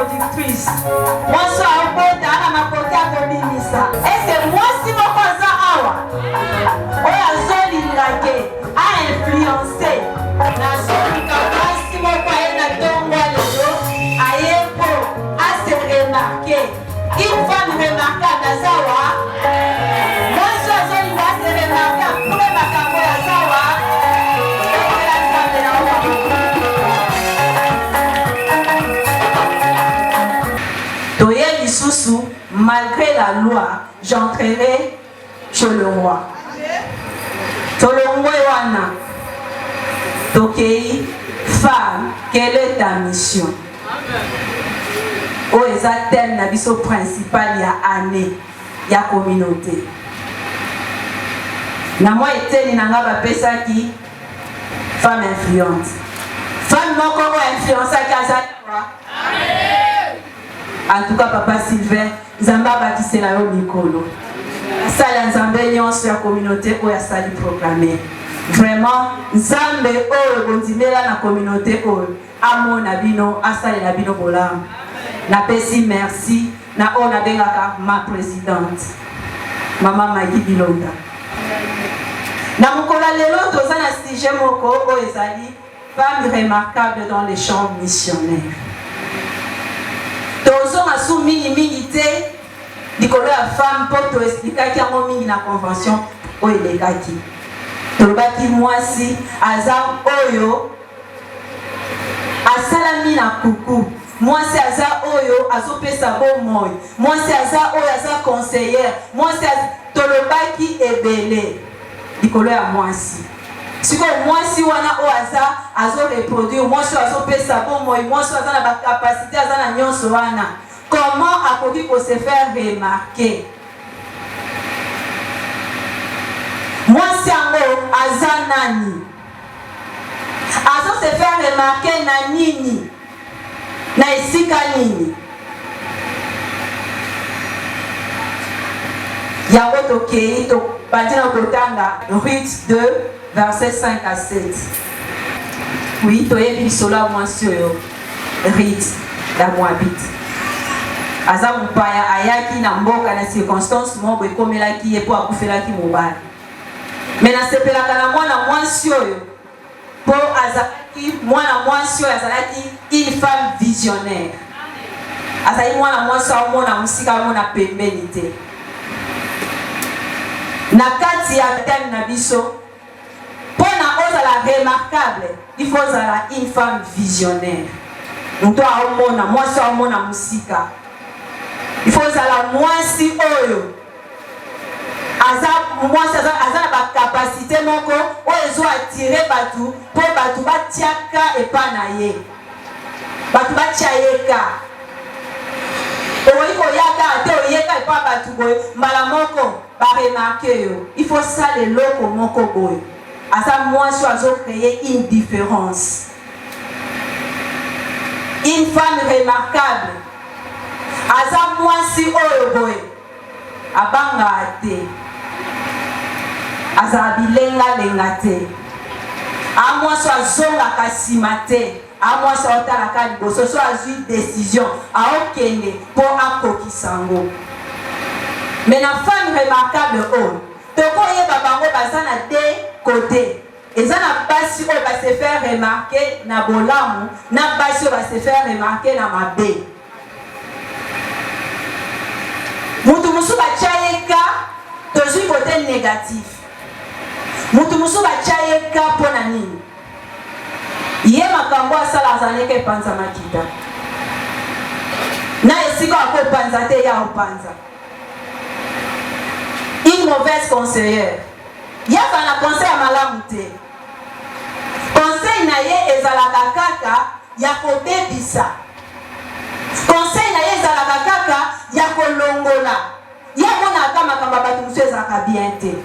reproductrice. Moi, je suis au côté à ma côté à Kominisa. Est-ce que moi, si mon cousin Awa, on a zoli lake, a influencé, la zoli kama si mon cousin na tombe à l'élo, a se remarqué. Une femme remarquable à Zawa, moi, je suis zoli à se remarquer pour ma camo à Zawa. Malgré la loi, j'entrerai chez le roi. Tolongwe wana. Tokei, femme, quelle est ta mission? Oh, et ça thème na biso principal ya année, ya communauté. Na moi eteli nanga ba pesa ki femme influente. Femme moko influence ki azala. En tout cas, Papa Sylvain, Zamba bâtissait la Mikolo. Sala Nzambe nyonso ya communauté oyo asali proclamer. Vraiment, Nzambe oyo bondimela na communauté oyo amona bino asali la bino bolam. Na pesi merci na oyo nabengaka ma présidente. Maman Magui Bilonda. Na mokola lelo toza na sujet moko oyo ezali femme remarquable dans les champs missionnaires. Tozo asu mingi te dikolo ya femme pour to expliquer ki yango mingi na convention oyo elekaki. Tolobaki mwasi aza oyo asalami na kuku. Mwasi aza oyo azopesa bomoi. Mwasi aza oyo aza conseillère. Mwasi tolobaki ebele dikolo ya mwasi. Siko mwasi wana o aza azo reproduire, mwasi azo pesa bomoi, mwasi aza na ba capacité aza na nyonso wana. Comment akoki ko se faire remarquer? Mwasi yango aza nani? Azo se faire remarquer na nini? Na esika nini? Yango tokei to patina kotanga Ruth 2 verset 5 à 7. Oui, tu es bisola mwasi oyo Ruth la Moabite. Aza mupaya ayaki na mboka na circonstance moko ekomelaki ye po akufelaki mobali. Mais na sepelaka na mwana mwasi oyo po azalaki mwana mwasi oyo azalaki une femme visionnaire. Azali mwana mwasi amona musika amona pembeni te. Na kati ya thème na biso pour la remarquable, il faut une femme visionnaire. Nous devons mona musika. Il faut la mwasi oyo. Aza ba capacité moko oyo attirer batu pour batu batiaka epanaye. Batu batiaka. Oyo ko yaka te oyeka epa batu boy mbala moko ba remarquer yo. Il faut ça le loko moko boy. Asa mwasi azo créer une différence. Une femme remarquable. Asa mwasi oyo boy. Abanga ate. Asa bilenga lenga te. Amwasi azonga kasima te. Amwasi otala ka liboso so azui décision aokende pour akokisango. Mais la femme remarquable oyo. Toko yeba bango bazana de côté. Et ça n'a pas si on va se faire remarquer na bolamu, n'a pas si on va se faire remarquer na mabe. Mutu musu ba chayeka toujours côté négatif. Mutu musu ba chayeka pona nini? Ye makambo asala zaneke panza makita. Na esiko ako panza te ya opanza. Une mauvaise conseillère. Il y a un conseil à malamute. Conseil na ye ezalaka kaka ya kobebisa. Conseil na ye ezalaka kaka ya kolongola. Ya mona kama kama batu musu ezalaka bien te.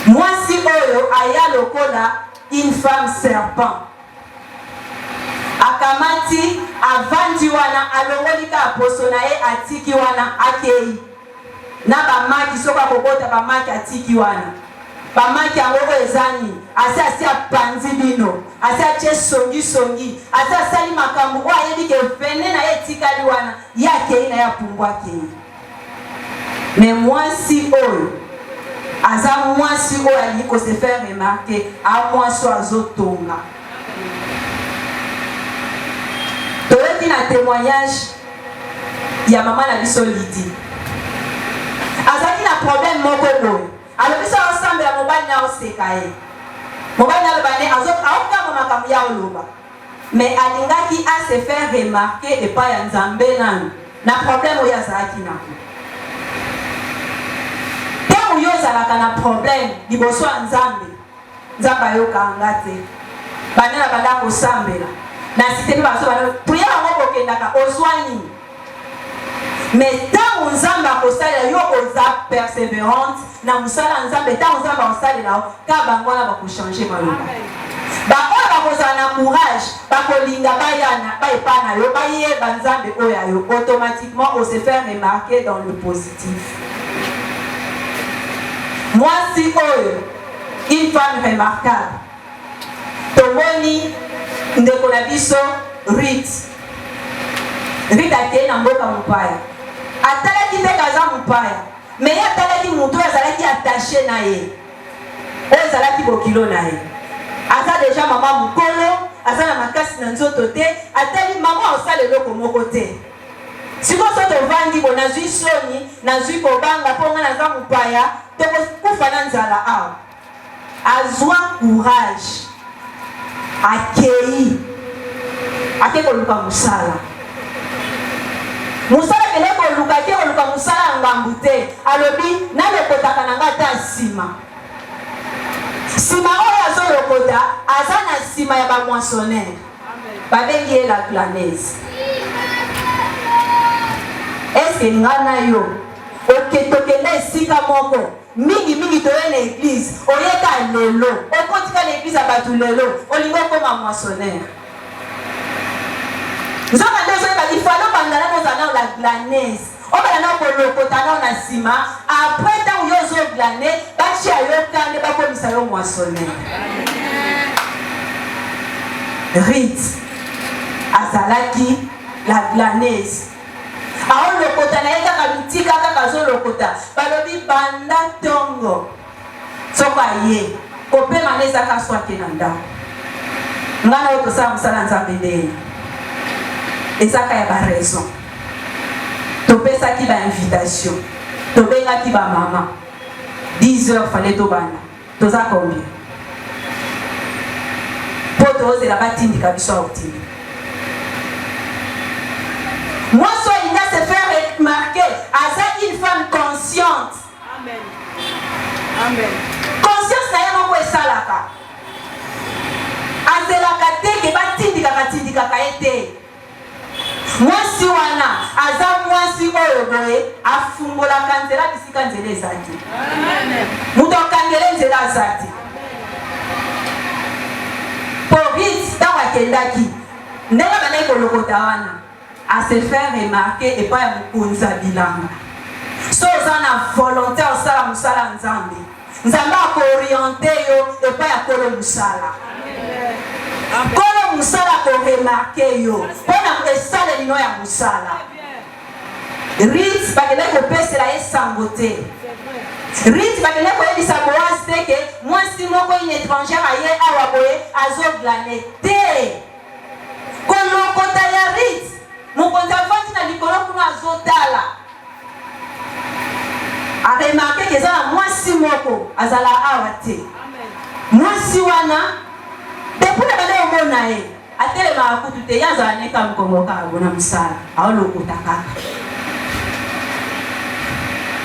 Mwasi oyo aya lokola une femme serpent. Akamati avandi wana alongolika aposona ye atiki wana akei. Na ba maki soka kokota ba maki atiki wana. bamaki yango ezani asi apanzi bino asi atie songi asi asali makambo oyo ayebi ke vene na ye etikali wana ye akei na ye apumbwa akei. Mais mwasi oyo aza mwasi oyo alingi kose faire remarquer a mwasi oyo azotonga. Toyebi na témoignage ya mama na biso Lydie. Azaki na problème moko boye. alobi so osambela mobali na oseka ye. Mobali na lobane aokama makambo ya oloba. Mais alingaki a se faire remarquer epai ya Nzambe nanu. Na problème oyo azalaki nako. Ntango yo ozalaka na problème liboso ya Nzambe, Nzambe ayokanga te. Bana na banda kosambela. Na site mpe baso bana prière yango kokendaka ozwa nini. Mais tant Nzambe akosalela yo oza persévérante na musala Nzambe tant Nzambe akosalela ka bango na bakochange maloba. Ba oyo bakozala na courage bakolinga bayana baepana yo bayeba Nzambe oyo ayo automatiquement on se fait remarquer dans le positif. Moi si oyo une femme remarquable. Tomoni ndeko na biso Ruth. Ruth akei na mboka mopaya. Atalaki mpe kaza mopaya. Mais ye atalaki mutu azalaki attaché na ye. Oyo ezalaki bokilo na ye. Aza deja mama mokolo, aza na makasi na nzoto te, atali mama osala eloko moko te. Siko so tovandi bo nazwi soni, nazwi kobanga mpo nga naza mopaya, tokokufa na nzala awa. Azwa courage. Akei. Ake koluka musala. Musala kele koluka ke koluka musala ngambu te. Alobi na lokotaka na nga ta sima. Sima oyo azolokota aza na sima ya ba moissonneur. Babengi ye la glaneuse. Est-ce que ngana yo oketokenda esika moko mingi toye na église oyeka lelo okotika na église abatu lelo olingo koma moissonneur. Nzamba ndezo eba ifalo bandana bozana la glaneuse. Obala na kolokota na sima après tant yo zo glaner bachi ayo kande bakomisa yo moissonneur. Ruth azalaki la glaneuse. Aon lokota na eka kabitika kaka zo lokota balobi banda tongo soko aye kopema neza kaswa kenanda ngana oto sa musala Nzambe ndeni ezaka ya ba raison topesa ki ba invitation tobenga ki ba mama 10 heures fallait to bana toza combien poto ozela batindi kabisa otindi. Moi, il doit se faire remarquer. Asa une femme consciente. Amen. Amen. Conscience na yemo ko esalaka. Azelaka te ke batindika ete. Mwasi wana aza mwasi oyo boye afungolaka nzela bisika nzela ezaki. Amen. Muto kangele nzela azaki. Pobit tawa kendaki. Ndela bana kolokota wana. À se faire remarquer et pas à mukunza bilanga. So zana volonté au sala musala Nzambe. Nzambe a orienté yo et pas à kolo musala. Kolo musala ko remarquer yo. Pona esala lino ya musala. Rit bakele ko pese la esangote. Rit bakele ko ebisa boas teke moi si moko une étrangère aye awa boye azo glaner te. Kolo kota ya Rit mokonzi avandi na likolo kuna azotala aremarke ke eza na mwasi moko azala awa te. Mwasi wana depuis na bana omona ye atelemaka kutu te ye azala neka mokongo kaka bona mosala aolokota kaka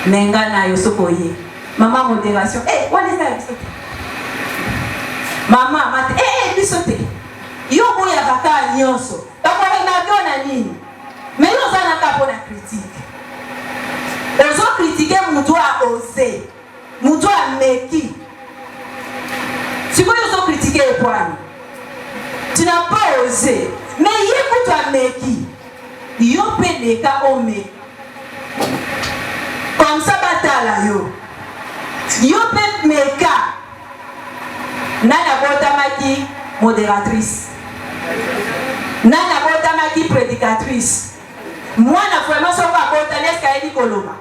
me nga na yo soko ye mama modération wana eza ya biso te mama mate biso te yo boyaka kaka nyonso bakoremarke na nini. Mais nous avons un peu de critique. Nous avons critiqué Moutou a osé. Moutou a meki. Si vous avez critiqué les points, tu n'as pas osé. Mais il y a meki. Il y a des cas au me. Comme ça, batala yo. Il y a des cas. nani abotamaki modératrice, nani abotamaki prédicatrice. Mwana vraiment soko abotani eske ayebi koloba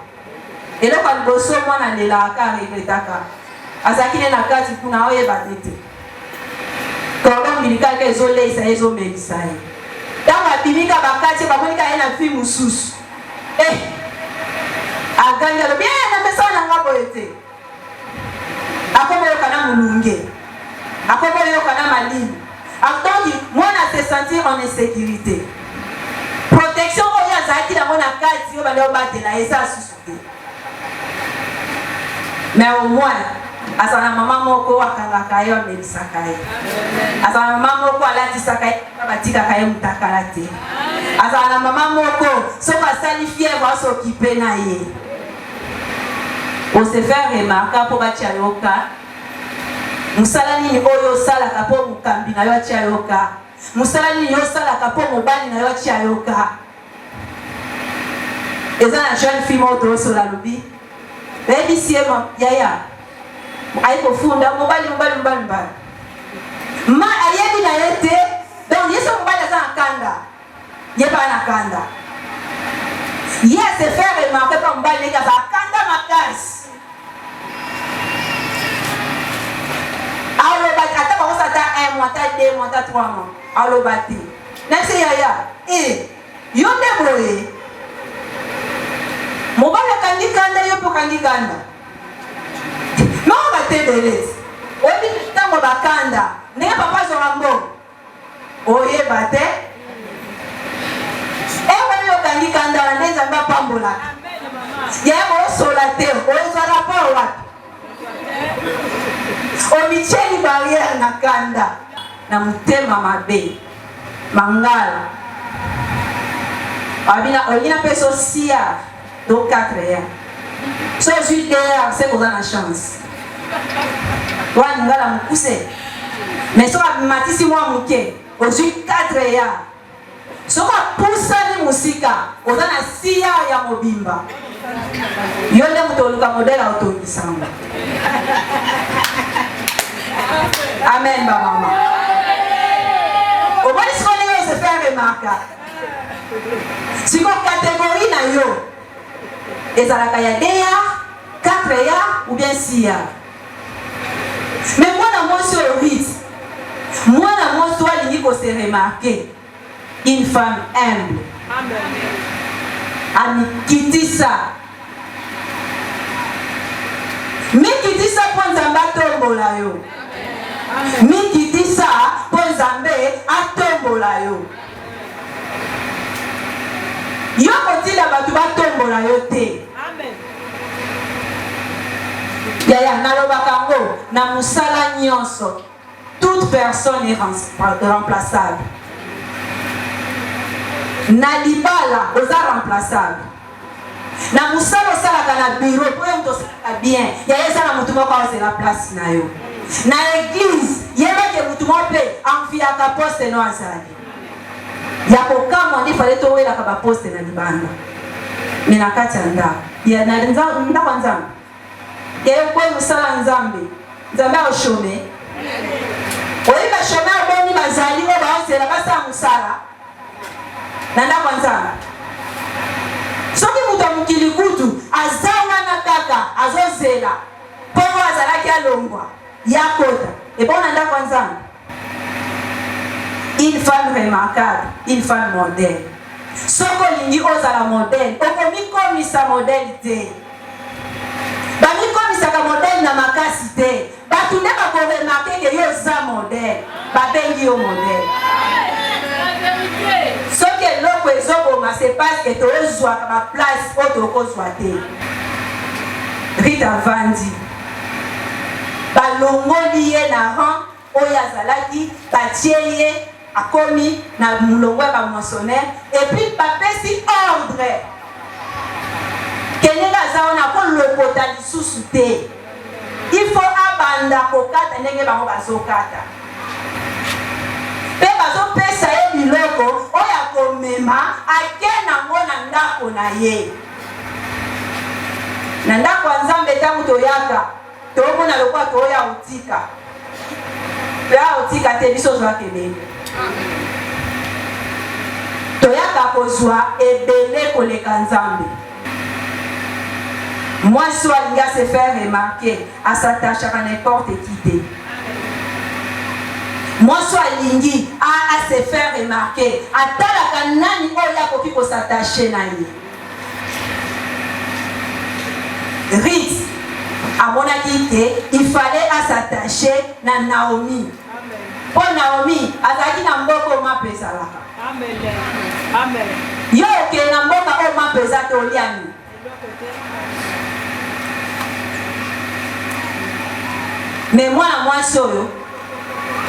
eloko ya liboso mwana lelaka regretaka azalaki ne na kati kuna oyeba te te cordon ombilical ezoleisa ezomelisa ye ntango abimika bakati bamonika ye na fi mosusu agangi alobi na mesa nanga boye te akoboyoka na molunge akoboyoka na malini donc mwana se sentir en insécurité. Protection oyo azalaki nango na kati oyo bande obatela eza susu te. Mais au moins azala na mama moko akangaka ye amelisaka ye, azala na mama moko alatisaka ye batikaka ye mutakala te, azala na mama moko soki asali fièvre asokipe na ye. On se fait remarquer mpo batia yoka musala nini oyo osalaka mpo mokambi na yo atia yoka, musala nini osalaka mpo mobali na yo atia yoka. Eza na jeune fille moko tozosola lobi ebisi ye yaya ayi kofunda mobali ma ayebi na ye te, donc ye so mobali aza na kanda ye baa na kanda ye se fait remarquer mpo mobali ndenge azala kanda makasi. Aloba ata bakosa ata 1 mois, ata 2 mois, ata 3 mois. Aloba te. Nasi yaya. Yo nde boye. Mobali akangi kanda yo po kangi kanda. Moko batendelesi. Oyebi ntango bakanda. Ndenge papa zorambo. Oyeba te. Ewe yo kangi kanda na ndenge nzambe apambolaka. Yaya osola te. Oyezwa rapport wapi. Omicheli barrière na kanda na mutema mabe mangala abina olina peso sia do 4 ans so juillet c'est qu'on a la chance wa ngala mukuse mais so abimatisi mwa muke ozu 4 ans so ka pusa ni musika oza na sia ya mobimba yonde mutoluka modela autogisamba. Amen, ma maman. Au moins, ce qu'on est, se fait remarquer. Si vous catégorie na yo, et ça la kaya 2 ans, 4 ans ou bien 6 ans. Mais moi, dans mon sur le rythme, moi, dans mon soir, il faut se remarquer. Une femme humble. Ami qui dit ça. Mais qui dit ça pour Nzambe yo. Mais qui dit ça pour Nzambe atombola yo. Yo koti la batu batombola yo te. Amen. Yaya naloba kango na musala nyonso. Toute personne est remplaçable. Na libala oza remplaçable. Na musala osalaka na bureau po yo moto osalaka bien yaya ezala motu moko aozela place na yo. Na église yebake motu moko mpe amfiaka poste no azali ya kokamwa ndi fale towelaka baposte na libanda me na kati ya ndako ya nzambe yayo kwe mosala nzambe aoshome oyebi bashome aboni bazali oyo baozela basala mosala na ndako ya nzambe. Soki mutu mukili kutu aza wana kaka azozela po azalaki alongwa yakota epona ndako ya nzambe. Une femme remarquable, une femme modèle. Soko lingi ozala modèle okomikomisa modèle te. Bamikomisaka modèle na makasi te. Batu nde bakoremarke ke yo oza modèle babengi yo modèle. Soki eloko ezoboma c'est parce que tozwaka baplace oyo tokozwa te. Rita avandi balongoli ye na rang oyo azalaki batie ye akomi na mulongo ya bamoissonnaire et puis bapesi ordre kenenge aza wana kolokota lisusu te. Il faut abanda kokata ndenge bango bazokata mpe bazopesa ye biloko oyo akomema ake nango na ndako na ye. Na ndako ya nzambe ntango toyaka tomona lokola toya utika Là otika te biso zwa kebele. Toyaka kozwa ebele koleka Nzambe. Moi soit il a se faire remarquer à s'attacher à n'importe qui. Moi soit lingi à se faire remarquer à talaka nani oya koki ko s'attacher na ye. Ruth à mon avis il fallait à s'attacher na Naomi. Pour Naomi azaki na mboko ma pesalaka. Amen. Amen. Yo ke na mboka o ma pesate oliani. Mais moi à moi soyo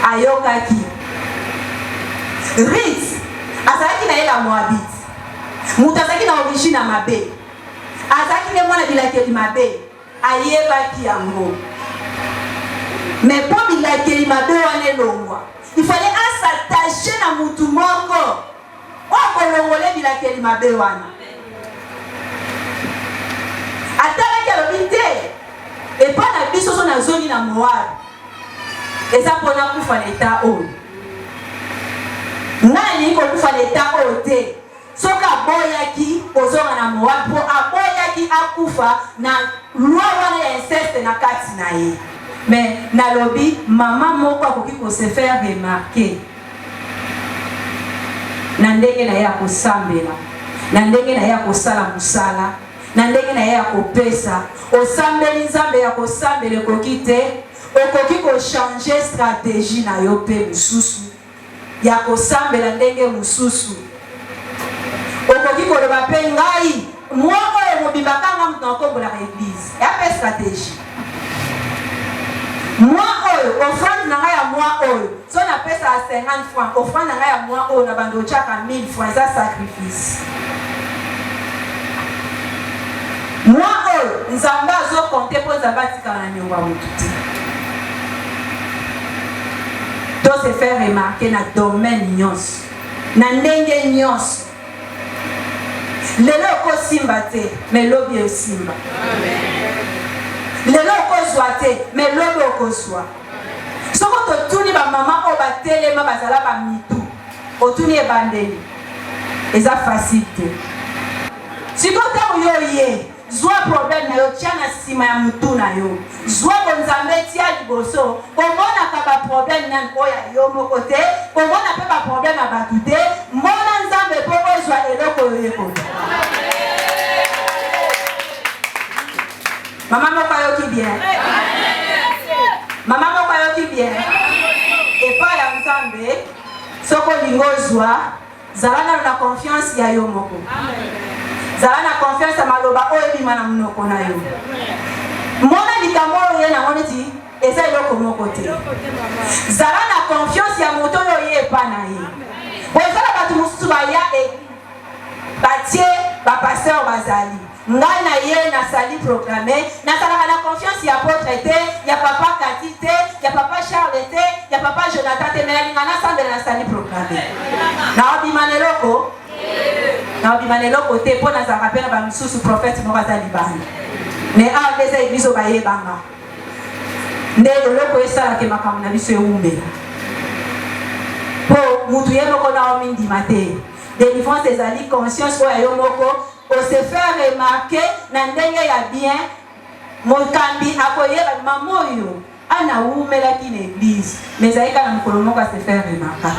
ayokaki Ruth azaki na ela Moabite mutu azaki na origine ya mabe azaki ne mwana bilakeli mabe ayebaki yango mais po bilakeli mabe wana elongwa il fallait s'attacher na mutu moko okolongole bilakeli mabe wana atalaki alobi te epa na biso so nazongi na Moab eza mpona kufa na eta oyo nani kokufa na eta oyo te soki aboyaki kozonga na Moab mpo aboyaki akufa na lwa wana ya inceste na kati na ye mais nalobi mama moko akoki kose faire remarquer na ndenge na ye ya kosambela na ndenge na ye ya kosala mosala na ndenge na ye ya kopesa osambeli Nzambe ya kosambela ekoki te okoki kochange stratégie na yo mpe mosusu ya kosambela ndenge mosusu okoki koloba mpe ngai mwa oyo mobimba kanga moto nakombolaka eglise ya mpe stratégie mwa oyo offrande na ngai ya mwa oyo so napesa ya 50 francs offrande na ngai ya mwa oyo na bando otyaka 1000 francs eza sacrifice mwa oyo Nzambe azokonte mpo Nzambe atikala na niongo ya motu te to se faire remarquer na domaine nyonso na ndenge nyonso lelo okosimba te mais lobi osimba lelo okozwa te mais lobi okozwa soko totuni bamama oyo batelema bazala bamitu otuni ebandeli eza facile te sikoyo ntango yo ye zwa problème na yo tia na nsima ya mutu na yo zwa bonzambe tia liboso komonaka baproblème nani oyo ya yo moko te komona mpe baproblème ya bato te mona Nzambe mpo ozwa eloko oyo ekota mama moko ayoki bien mama moko ayoki bien epai ya Nzambe soko olingi ozwa zala nano na confiance ya yo moko zala na confiance ya maloba oyo ebima na monoko na yo mona likambo oyo ye nango neti eza eloko moko te zala na confiance ya moto oyo ye epa na ye bozala bato mosusu baya batie bapaster bazali ngai na ye nasali proclame nasalaka na confiance ya apôtre te ya papa Kati te ya papa Charles te ya papa Jonathan te me nalinga nasambela nasali proclame naobima na eloko naobima na eloko te mpo nazalaka mpe na bamisusu prophète moko aza libanda me awa nde eza eglize oyo bayebanga nde eloko esalaka makambo na biso ewumbela mpo mutu ye moko naomi ndima te délivrance ezali conscience oyo yo moko ose faire remarquer na ndenge ya bien mokambi akoyeba mama oyo anawumelaki na eglise mais ezalika na mokolo moko ase faire remarquer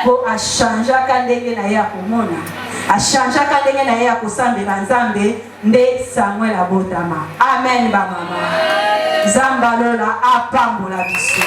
po achangeaka ndenge na ye ya komona achangeaka ndenge na ye ya kosambela Nzambe nde Samuel abotama amen bamama Nzambe alola apambola biso